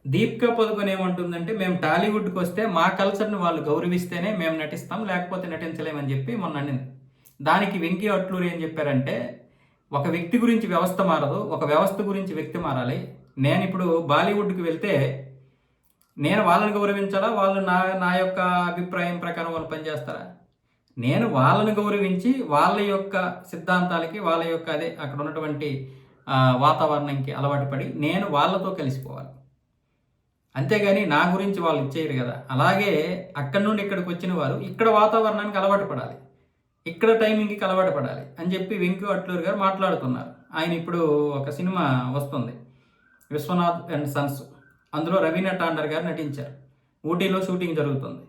దీపికా పదుకొనె ఏమంటుందంటే, మేము టాలీవుడ్‌కి వస్తే మా కల్చర్‌ని వాళ్ళు గౌరవిస్తేనే మేము నటిస్తాం. లేకపోతే నటించలేమని చెప్పి మొన్న అనింది. దానికి వెంకీ అట్లూరి ఏం చెప్పారంటే, ఒక వ్యక్తి గురించి వ్యవస్థ మారదు. ఒక వ్యవస్థ గురించి వ్యక్తి మారాలి. నేనిప్పుడు బాలీవుడ్‌కి వెళ్తే నేను వాళ్ళని గౌరవించాలా? వాళ్ళు నా నా యొక్క అభిప్రాయం ప్రకారం వాళ్ళు పనిచేస్తారా? నేను వాళ్ళని గౌరవించి వాళ్ళ యొక్క సిద్ధాంతాలకి, వాళ్ళ యొక్క అక్కడ ఉన్నటువంటి వాతావరణంకి అలవాటు పడి నేను వాళ్ళతో కలిసిపోవాలి. అంతేగాని నా గురించి వాళ్ళు ఇచ్చేయరు కదా! అలాగే అక్కడి నుండి ఇక్కడికి వచ్చిన వారు ఇక్కడ వాతావరణానికి అలవాటు పడాలి. ఇక్కడ టైమింగ్‌కి అలవాటు పడాలి అని చెప్పి వెంకీ అట్లూరి గారు మాట్లాడుతున్నారు. ఆయన ఇప్పుడు ఒక సినిమా వస్తుంది. 'Vishwanath and sons'. అందులో రవీనా టాండర్ గారు నటించారు. ఊటీలో షూటింగ్ జరుగుతుంది.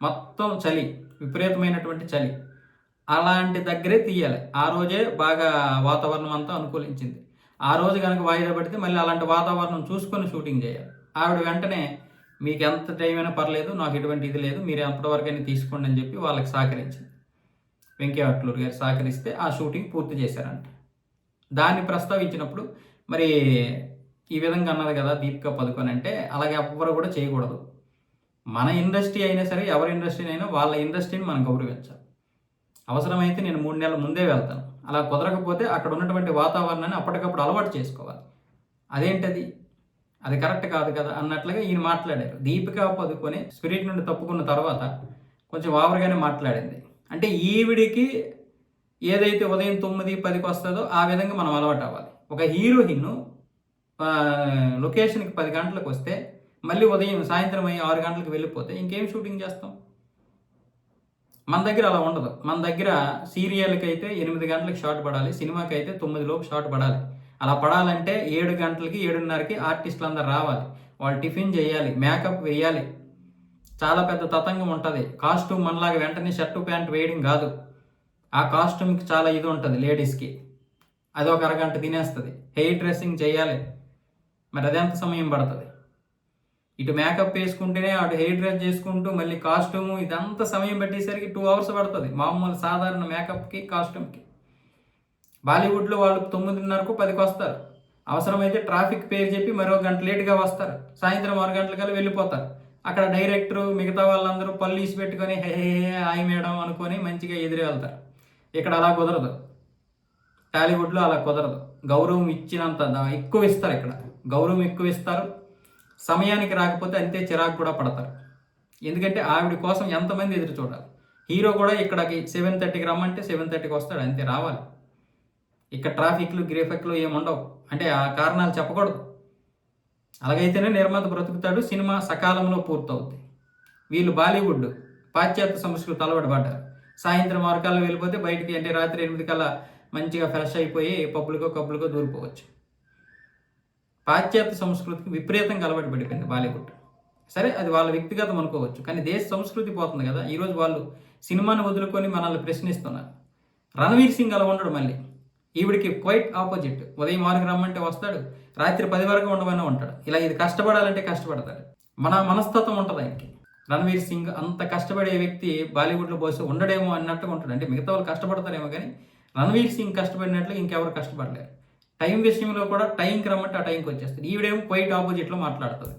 మొత్తం చలి, విపరీతమైనటువంటి చలి. అలాంటి దగ్గరే తీయాలి. ఆ రోజే బాగా వాతావరణం అంతా అనుకూలించింది. ఆ రోజు గనక వాయిదా పడితే మళ్ళీ అలాంటి వాతావరణం చూసుకొని షూటింగ్ చేయాలి. ఆవిడ వెంటనే మీకు ఎంత టైం అయినా పర్లేదు, నాకు ఎటువంటి ఇది లేదు, మీరు ఎంతవరకైనా తీసుకోండి అని చెప్పి వాళ్ళకి సహకరించింది. వెంకయ్య అట్లూరి గారు సహకరిస్తే ఆ షూటింగ్ పూర్తి చేశారంట. దాన్ని ప్రస్తావించినప్పుడు మరి ఈ విధంగా అన్నది కదా దీపికా పదుకొనె అంటే, అలాగే ఎవ్వరు కూడా చేయకూడదు. మన ఇండస్ట్రీ అయినా సరే, ఎవరి ఇండస్ట్రీని అయినా వాళ్ళ ఇండస్ట్రీని మనం గౌరవించాలి. అవసరమైతే నేను 3 నెలల ముందే వెళ్తాను. అలా కుదరకపోతే అక్కడ ఉన్నటువంటి వాతావరణాన్ని అప్పటికప్పుడు అలవాటు చేసుకోవాలి. అదేంటది? అది కరెక్ట్ కాదు కదా అన్నట్లుగా ఈయన మాట్లాడారు. దీపికా పదుకొనె స్పిరిట్ నుండి తప్పుకున్న తర్వాత కొంచెం ఓవర్‌గానే మాట్లాడింది. అంటే ఈవిడికి ఏదైతే ఉదయం 9, 10కి వస్తదో ఆ విధంగా మనం అలవాటు అవ్వాలి. ఒక హీరోయిన్ లొకేషన్‌కి 10 గంటలకు వస్తే మళ్ళీ ఉదయం సాయంత్రం 6 గంటలకు వెళ్ళిపోతే ఇంకేం షూటింగ్ చేస్తాం? మన దగ్గర అలా ఉండదు. మన దగ్గర సీరియల్‌కైతే 8 గంటలకు షాట్ పడాలి. సినిమాకైతే 9 లోపు షాట్ పడాలి. అలా పడాలంటే 7 గంటలకి, 7:30కి ఆర్టిస్టులందరూ రావాలి. వాళ్ళు టిఫిన్ చేయాలి, మేకప్ వేయాలి. చాలా పెద్ద తతంగం ఉంటది. కాస్ట్యూమ్ మనలాగా వెంటనే షర్టు, ప్యాంట్ వేయడం కాదు. ఆ కాస్ట్యూమ్‌కి చాలా ఇది ఉంటది లేడీస్‌కి. అది ఒక అరగంట తినేస్తది. హెయిర్ డ్రెస్సింగ్ చేయాలి. మరి అదెంత సమయం పడతది? ఇటు మేకప్ వేసుకుంటేనే అటు హెయిర్ డ్రెస్ చేసుకుంటూ మళ్ళీ కాస్ట్యూము ఇదంతా సమయం పట్టేసరికి 2 అవర్స్ పడుతుంది. మామూలు సాధారణ మేకప్‌కి, కాస్ట్యూమ్‌కి. బాలీవుడ్‌లో వాళ్ళు 9:30కో, 10కి వస్తారు. అవసరమైతే ట్రాఫిక్ పేరు చెప్పి మరో గంట లేట్‌గా వస్తారు. సాయంత్రం 6 గంటలకల్లా వెళ్ళిపోతారు. అక్కడ డైరెక్టరు, మిగతా వాళ్ళందరూ పల్లీస్ పెట్టుకొని హే హే హే హాయ్ మేడం అనుకొని మంచిగా ఎదురు వెళ్తారు. ఇక్కడ అలా కుదరదు. టాలీవుడ్‌లో అలా కుదరదు. గౌరవం ఇచ్చినంత ఎక్కువ ఇస్తారు ఇక్కడ. గౌరవం ఎక్కువ ఇస్తారు. సమయానికి రాకపోతే అంతే చిరాకు కూడా పడతారు. ఎందుకంటే ఆవిడ కోసం ఎంతమంది ఎదురు చూడాలి. హీరో కూడా ఇక్కడికి 7:30కి రమ్మంటే 7:30కి వస్తాడు, అంతే రావాలి. ఇక్కడ ట్రాఫిక్లు, గ్రేఫిక్లు ఏముండవు. అంటే ఆ కారణాలు చెప్పకూడదు. అలాగైతేనే నిర్మాత బ్రతుకుతాడు, సినిమా సకాలంలో పూర్తవుద్ది. వీళ్ళు బాలీవుడ్ పాశ్చాత్య సంస్కృతి అలవాటు పడ్డారు. సాయంత్రం 6 కల్లా వెళ్ళిపోతే బయటికి అంటే రాత్రి 8 కల్లా మంచిగా ఫ్రెష్ అయిపోయి పబ్బులకో, కబ్బులకో దూరిపోవచ్చు. పాశ్చాత్య సంస్కృతికి విపరీతంగా అలవాటు పడిపోయింది బాలీవుడ్. సరే అది వాళ్ళ వ్యక్తిగతం అనుకోవచ్చు. కానీ దేశ సంస్కృతి పోతుంది కదా! ఈరోజు వాళ్ళు సినిమాని వదులుకొని మనల్ని ప్రశ్నిస్తున్నారు. రణవీర్ సింగ్ అలా ఉండడు మళ్ళీ. ఈవిడికి క్వైట్ ఆపోజిట్. ఉదయం 6కి రమ్మంటే వస్తాడు. రాత్రి 10 వరకు ఉండమని ఉంటాడు. ఇలా ఇది కష్టపడాలంటే కష్టపడతాడు. మన మనస్తత్వం ఉంటుంది ఆయనకి. రణవీర్ సింగ్ అంత కష్టపడే వ్యక్తి బాలీవుడ్‌లో బహుశా ఉండడేమో అన్నట్టుగా ఉంటాడు. అంటే మిగతా వాళ్ళు కష్టపడతారేమో కానీ రణవీర్ సింగ్ కష్టపడినట్లు ఇంకెవరు కష్టపడలేరు. టైం విషయంలో కూడా టైంకి రమ్మంటే ఆ టైంకి వచ్చేస్తాడు. ఈవిడేమో క్వైట్ ఆపోజిట్‌లో మాట్లాడుతుంది.